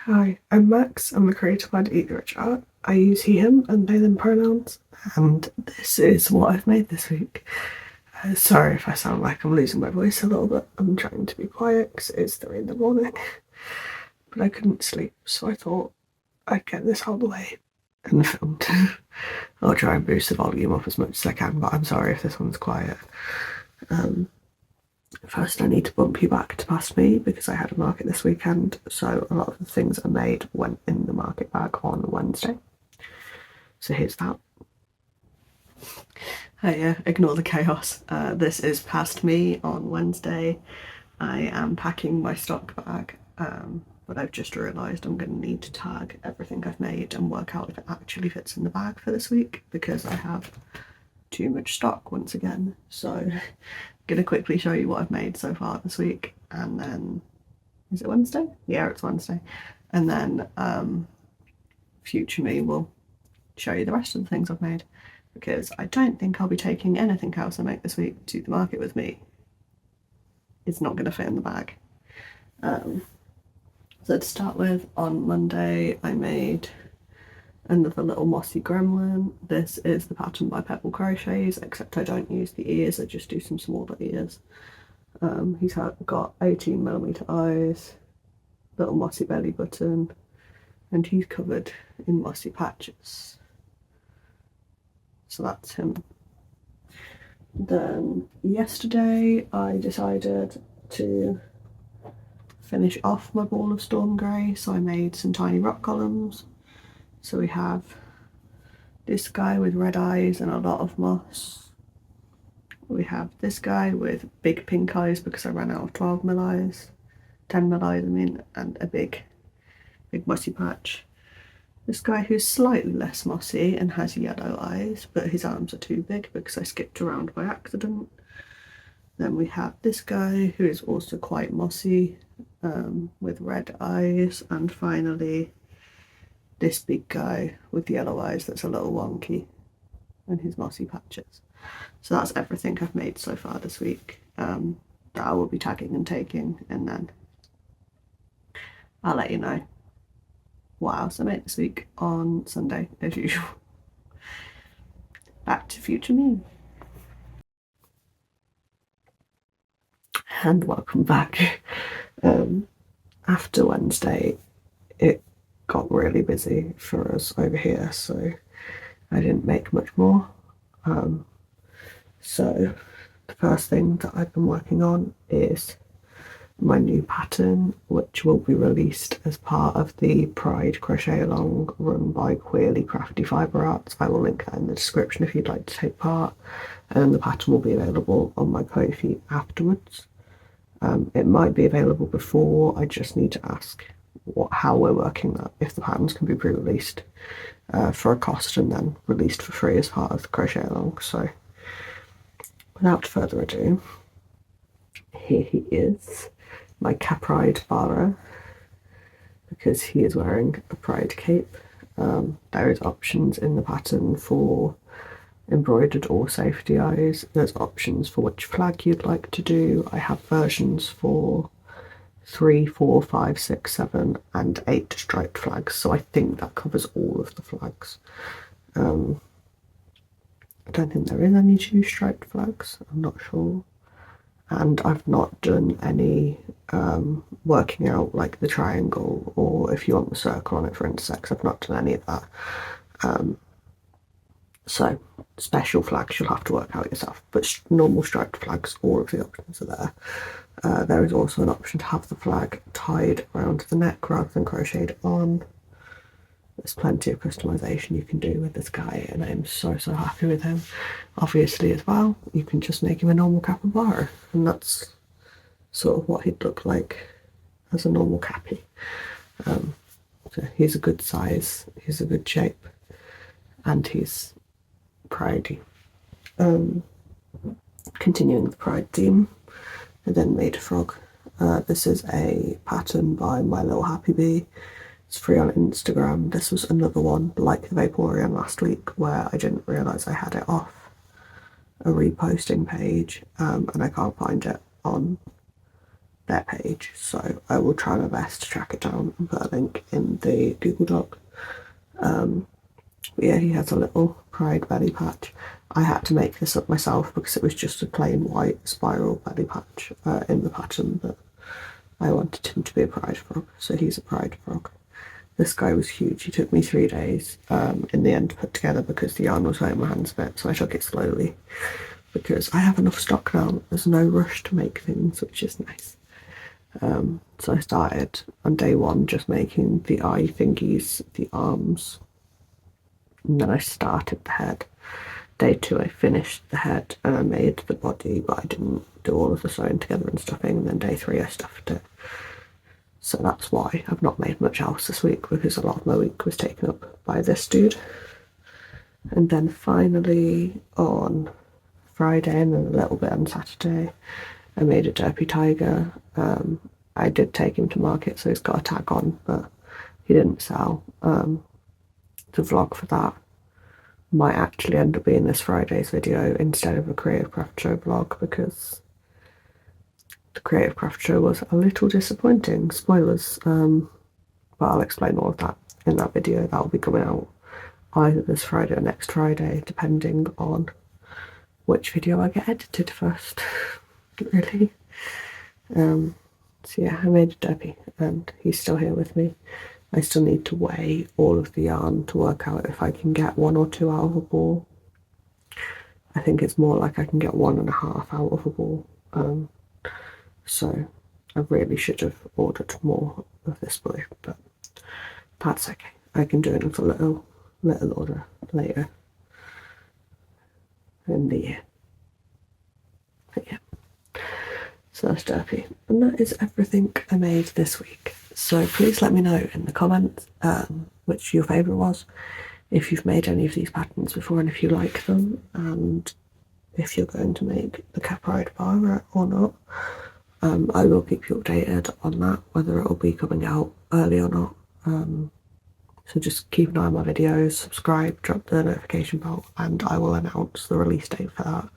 Hi, I'm Max. I'm the creator behind Eat the Rich Art. I use he, him, and they, them pronouns, and this is what I've made this week. Sorry if I sound like I'm losing my voice a little bit. I'm trying to be quiet because it's 3 in the morning, but I couldn't sleep, so I thought I'd get this out of the way and filmed. I'll try and boost the volume up as much as I can, but I'm sorry if this one's quiet. First, I need to bump you back to past me because I had a market this weekend, so a lot of the things I made went in the market bag on Wednesday. So here's that. Ignore the chaos. This is past me on Wednesday. I am packing my stock bag, but I've just realised I'm going to need to tag everything I've made and work out if it actually fits in the bag for this week because I have too much stock once again. So I'm going to quickly show you what I've made so far this week, and then is it Wednesday? Yeah, it's Wednesday. And then future me will show you the rest of the things I've made, because I don't think I'll be taking anything else I make this week to the market with me. It's not going to fit in the bag. So to start with, on Monday I made another little mossy gremlin. This is the pattern by Pebble Crochets, except I don't use the ears, I just do some smaller ears. He's got 18mm eyes, little mossy belly button, and he's covered in mossy patches. So that's him. Then yesterday I decided to finish off my ball of storm grey, so I made some tiny rock columns. So we have this guy with red eyes and a lot of moss. We have this guy with big pink eyes because I ran out of 12mm eyes, 10mm eyes I mean, and a big mossy patch. This guy who's slightly less mossy and has yellow eyes, but his arms are too big because I skipped around by accident. Then we have this guy who is also quite mossy, with red eyes, and finally this big guy with yellow eyes that's a little wonky and his mossy patches. So that's everything I've made so far this week, that I will be tagging and taking, and then I'll let you know what else I made this week on Sunday as usual. Back to future me. And welcome back. After Wednesday it got really busy for us over here, so I didn't make much more. So the first thing that I've been working on is my new pattern, which will be released as part of the Pride Crochet Along run by Queerly Crafty Fibre Arts. I will link that in the description if you'd like to take part, and the pattern will be available on my Ko-fi afterwards. It might be available before, I just need to ask how we're working that, if the patterns can be pre-released for a cost and then released for free as part of the Crochet Along. So without further ado, here he is, my Capride Bara, because he is wearing a pride cape. There is options in the pattern for embroidered or safety eyes. There's options for which flag you'd like to do. I have versions for 3, 4, 5, 6, 7 and 8 striped flags, so I think that covers all of the flags. I don't think there is any 2 striped flags, I'm not sure. And I've not done any working out like the triangle, or if you want the circle on it for intersex, I've not done any of that. So special flags you'll have to work out yourself, but normal striped flags, all of the options are there. There is also an option to have the flag tied around the neck rather than crocheted on. There's plenty of customization you can do with this guy, and I'm so happy with him. Obviously as well, you can just make him a normal capybara, and that's sort of what he'd look like as a normal cappy. So he's a good size, he's a good shape, and he's pridey. Continuing the pride theme, I then made a frog. This is a pattern by My Little Happy Bee. It's free on Instagram. This was another one like the Vaporeon last week where I didn't realise I had it off a reposting page, and I can't find it on their page, so I will try my best to track it down and put a link in the Google Doc. But yeah, he has a little pride belly patch. I had to make this up myself because it was just a plain white spiral belly patch in the pattern, but I wanted him to be a pride frog, so he's a pride frog. This guy was huge. He took me 3 days in the end to put together because the yarn was hurting my hands a bit, so I took it slowly because I have enough stock now. There's no rush to make things, which is nice. So I started on day 1 just making the eye thingies, the arms, and then I started the head. Day 2 I finished the head and I made the body, but I didn't do all of the sewing together and stuffing, and then day 3 I stuffed it. So that's why I've not made much else this week, because a lot of my week was taken up by this dude. And then finally on Friday and then a little bit on Saturday, I made a derpy tiger. I did take him to market, so he's got a tag on, but he didn't sell. The vlog for that might actually end up being this Friday's video instead of a Creative Craft Show vlog, because the Creative Craft Show was a little disappointing. Spoilers, but I'll explain all of that in that video. That will be coming out either this Friday or next Friday, depending on which video I get edited first, really. So yeah, I made a derpy and he's still here with me. I still need to weigh all of the yarn to work out if I can get 1 or 2 out of a ball. I think it's more like I can get 1.5 out of a ball. So I really should have ordered more of this blue, but that's okay. I can do another little order later in the year. But yeah, so that's derpy. And that is everything I made this week. So please let me know in the comments which your favourite was, if you've made any of these patterns before and if you like them, and if you're going to make the Capride bar or not. I will keep you updated on that, whether it will be coming out early or not. So just keep an eye on my videos, subscribe, drop the notification bell, and I will announce the release date for that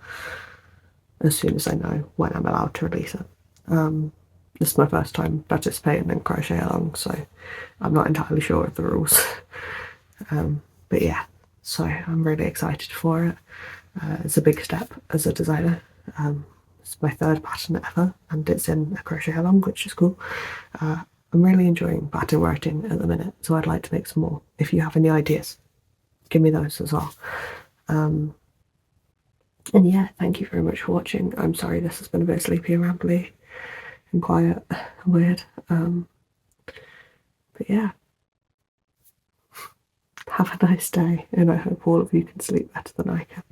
as soon as I know when I'm allowed to release it. This is my first time participating in Crochet Along, so I'm not entirely sure of the rules. But yeah, so I'm really excited for it. It's a big step as a designer. It's my 3rd pattern ever, and it's in a Crochet Along, which is cool. I'm really enjoying pattern writing at the minute, so I'd like to make some more. If you have any ideas, give me those as well. And yeah, thank you very much for watching. I'm sorry this has been a bit sleepy and rambly and quiet and weird. But yeah, have a nice day, and I hope all of you can sleep better than I can.